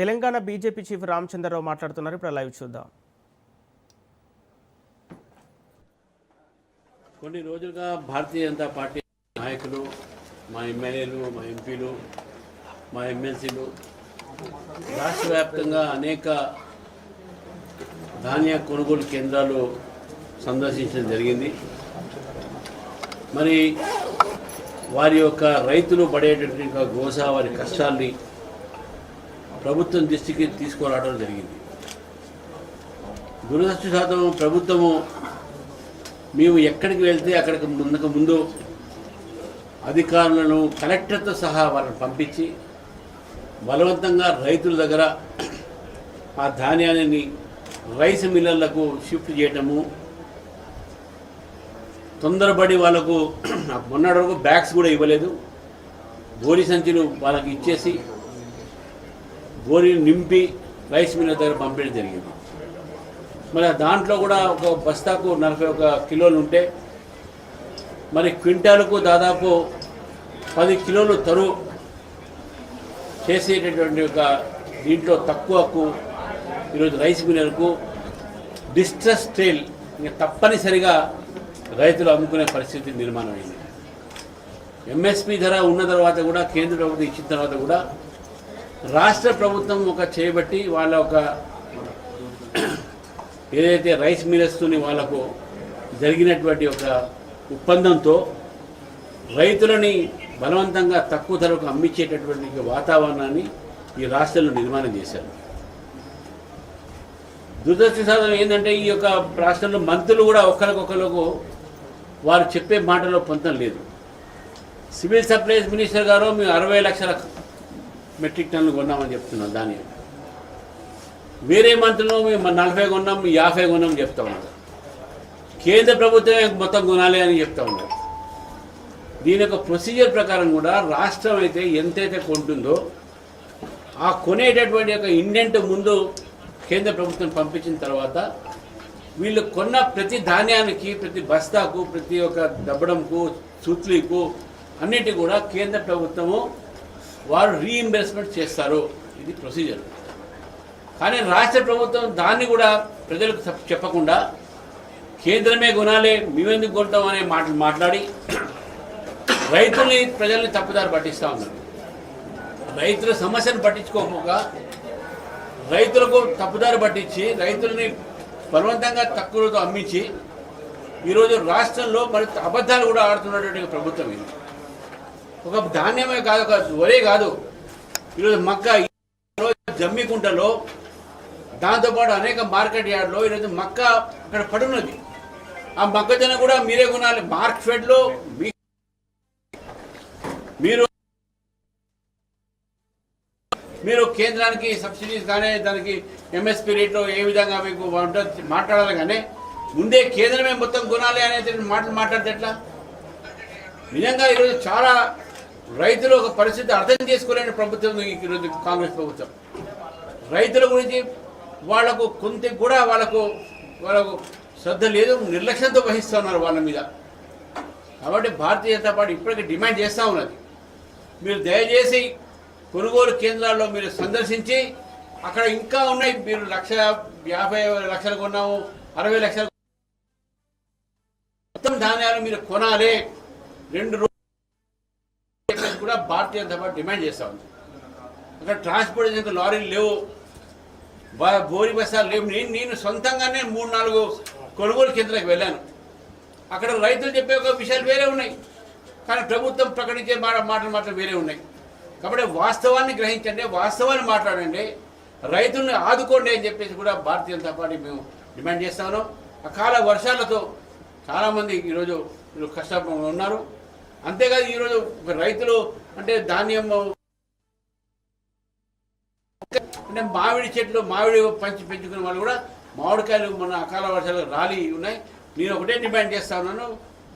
Telangana BJP chief Ramachandra Rao మాట్లాడుతున్నారు. ఇప్పుడు live చూద్దాం. కొన్ని రోజులుగా భారతీయ జనతా పార్టీ నాయకులు, మా ఎమ్మెల్యేలు, మా ఎంపీలు, మా ఎమ్మెల్సీలు రాష్ట్ర వ్యాప్తంగా అనేక ధాన్య కొనుగోలు కేంద్రాలు సందర్శించడం జరిగింది. మరి వారి యొక్క రైతులు పడేటటువంటి గోస, వారి కష్టాల్ని ప్రభుత్వం దృష్టికి తీసుకురావడం జరిగింది. దురదృష్టవశాత్తు ప్రభుత్వము మేము ఎక్కడికి వెళ్తే అక్కడికి ముందు అధికారులను కలెక్టర్తో సహా వాళ్ళని పంపించి బలవంతంగా రైతుల దగ్గర ఆ ధాన్యాన్ని రైస్ మిల్లర్లకు షిఫ్ట్ చేయటము, తొందరపడి వాళ్ళకు మొన్నటి వరకు బ్యాగ్స్ కూడా ఇవ్వలేదు, గోరి సంచులు వాళ్ళకి ఇచ్చేసి గోరీని నింపి రైస్ మిల్లర్ దగ్గర పంపించడం జరిగింది. మరి దాంట్లో కూడా ఒక బస్తాకు 41 కిలోలు ఉంటే మరి క్వింటాలకు దాదాపు 10 కిలోలు తరువు చేసేటటువంటి ఒక దీంట్లో తక్కువకు ఈరోజు రైస్ మిల్లర్కు డిస్ట్రెస్ సేల్ ఇంకా తప్పనిసరిగా రైతులు అమ్ముకునే పరిస్థితి నిర్మాణమైంది. ఎంఎస్పి ధర ఉన్న తర్వాత కూడా కేంద్ర ప్రభుత్వం ఇచ్చిన తర్వాత కూడా రాష్ట్ర ప్రభుత్వం ఒక చేయబట్టి వాళ్ళ ఒక ఏదైతే రైస్ మిల్లర్స్తోని వాళ్ళకు జరిగినటువంటి ఒక ఒప్పందంతో రైతులని బలవంతంగా తక్కువ ధరకు అమ్మించేటటువంటి వాతావరణాన్ని ఈ రాష్ట్రంలో నిర్మాణం చేశారు. దురదృష్టవశాత్తు ఏంటంటే ఈ యొక్క రాష్ట్రంలో మంత్రులు కూడా ఒకరికొకరికి వారు చెప్పే మాటలో పొంతం లేదు. సివిల్ సప్లైస్ మినిస్టర్ గారు మేము 60 లక్షల మెట్రిక్ టన్నులు కొన్నామని చెప్తున్నాం. దాని వేరే మంత్రులు మేము 40 కొన్నాం, 50 కొన్నాం చెప్తా ఉన్నారు. కేంద్ర ప్రభుత్వమే మొత్తం కొనాలి అని చెప్తా ఉన్నారు. దీని యొక్క ప్రొసీజర్ ప్రకారం కూడా రాష్ట్రం అయితే ఎంతైతే కొంటుందో ఆ కొనేటటువంటి యొక్క ఇండెంట్ ముందు కేంద్ర ప్రభుత్వం పంపించిన తర్వాత వీళ్ళు కొన్న ప్రతి ధాన్యానికి, ప్రతి బస్తాకు, ప్రతి ఒక్క దబ్బడంకు, సూత్లీకు అన్నిటి కూడా కేంద్ర ప్రభుత్వము వారు రీఇంబర్స్మెంట్ చేస్తారు. ఇది ప్రొసీజర్. కానీ రాష్ట్ర ప్రభుత్వం దాన్ని కూడా ప్రజలకు చెప్పకుండా కేంద్రమే కొనాలి, మేమెందుకు కొంటాం అనే మాటలు మాట్లాడి రైతుల్ని, ప్రజల్ని తప్పుదారి పట్టిస్తూ ఉన్నారు. రైతుల సమస్యను పట్టించుకోకపోగా రైతులకు తప్పుదారి పట్టించి రైతుల్ని బలవంతంగా తక్కువతో అమ్మించి ఈరోజు రాష్ట్రంలో మరి అబద్ధాలు కూడా ఆడుతున్నటువంటి ప్రభుత్వం ఇది. ఒక ధాన్యమే కాదు, ఒక వరే కాదు, ఈరోజు మక్క, జమ్మికుంటలో, దాంతోపాటు అనేక మార్కెట్ యార్డ్లో ఈరోజు మక్క అక్కడ పడున్నది. ఆ మొక్కజొన్న కూడా మీరే కొనాలి. మార్కెట్లో మీరు కేంద్రానికి సబ్సిడీస్ కానీ దానికి ఎంఎస్పీ రేట్లో ఏ విధంగా మీకు మాట్లాడాలి, కానీ ముందే కేంద్రమే మొత్తం కొనాలి అనేది మాటలు మాట్లాడితే ఎట్లా? నిజంగా ఈరోజు చాలా రైతులు ఒక పరిస్థితి అర్థం చేసుకోలేని ప్రభుత్వం ఈరోజు కాంగ్రెస్ ప్రభుత్వం. రైతుల గురించి వాళ్లకు కొంత కూడా వాళ్ళకు శ్రద్ధ లేదు, నిర్లక్ష్యంతో వహిస్తున్నారు వాళ్ళ మీద. కాబట్టి భారతీయ జనతా పార్టీ ఇప్పటికీ డిమాండ్ చేస్తూ ఉన్నది, మీరు దయచేసి కొనుగోలు కేంద్రాల్లో మీరు సందర్శించి అక్కడ ఇంకా ఉన్నాయి, మీరు 1,50,000 లక్షలు కొన్నాము, 60 లక్షలు మొత్తం ధాన్యాలు మీరు కొనాలి. 2 రోజులు కూడా భారతీయ జనతా పార్టీ డిమాండ్ చేస్తూ ఉంది. అక్కడ ట్రాన్స్పోర్టేషన్ లారీలు లేవు, బోరి బస్సాలు లేవు. నేను సొంతంగానే 3-4 కొనుగోలు కేంద్రాలకు వెళ్ళాను. అక్కడ రైతులు చెప్పే ఒక విషయాలు వేరే ఉన్నాయి, కానీ ప్రభుత్వం ప్రకటించే మాటలు వేరే ఉన్నాయి. కాబట్టి వాస్తవాన్ని గ్రహించండి, వాస్తవాన్ని మాట్లాడండి, రైతుల్ని ఆదుకోండి అని చెప్పేసి కూడా భారతీయ జనతా పార్టీ మేము డిమాండ్ చేస్తాను. అకాల వర్షాలతో చాలామంది ఈరోజు కష్టపడి ఉన్నారు. అంతేకాదు ఈరోజు రైతులు అంటే ధాన్యం అంటే మామిడి చెట్లు, మామిడి పెంచుకునే వాళ్ళు కూడా మామిడికాయలు మొన్న అకాల వర్షాలు రాలి ఉన్నాయి. నేను ఒకటే డిమాండ్ చేస్తా ఉన్నాను,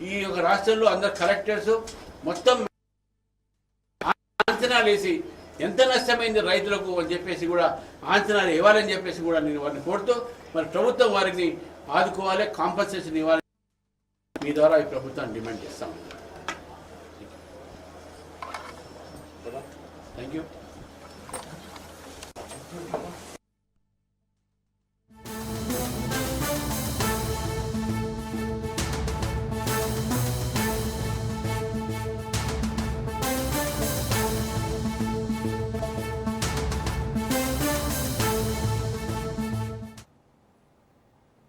ఈ యొక్క రాష్ట్రంలో అందరు కలెక్టర్స్ మొత్తం అంచనాలు వేసి ఎంత నష్టమైంది రైతులకు అని చెప్పేసి కూడా అంచనాలు ఇవ్వాలని చెప్పేసి కూడా నేను వారిని కోరుతూ, మరి ప్రభుత్వం వారిని ఆదుకోవాలి, కాంపన్సేషన్ ఇవ్వాలి. మీ ద్వారా ఈ ప్రభుత్వాన్ని డిమాండ్ చేస్తాం. Thank you.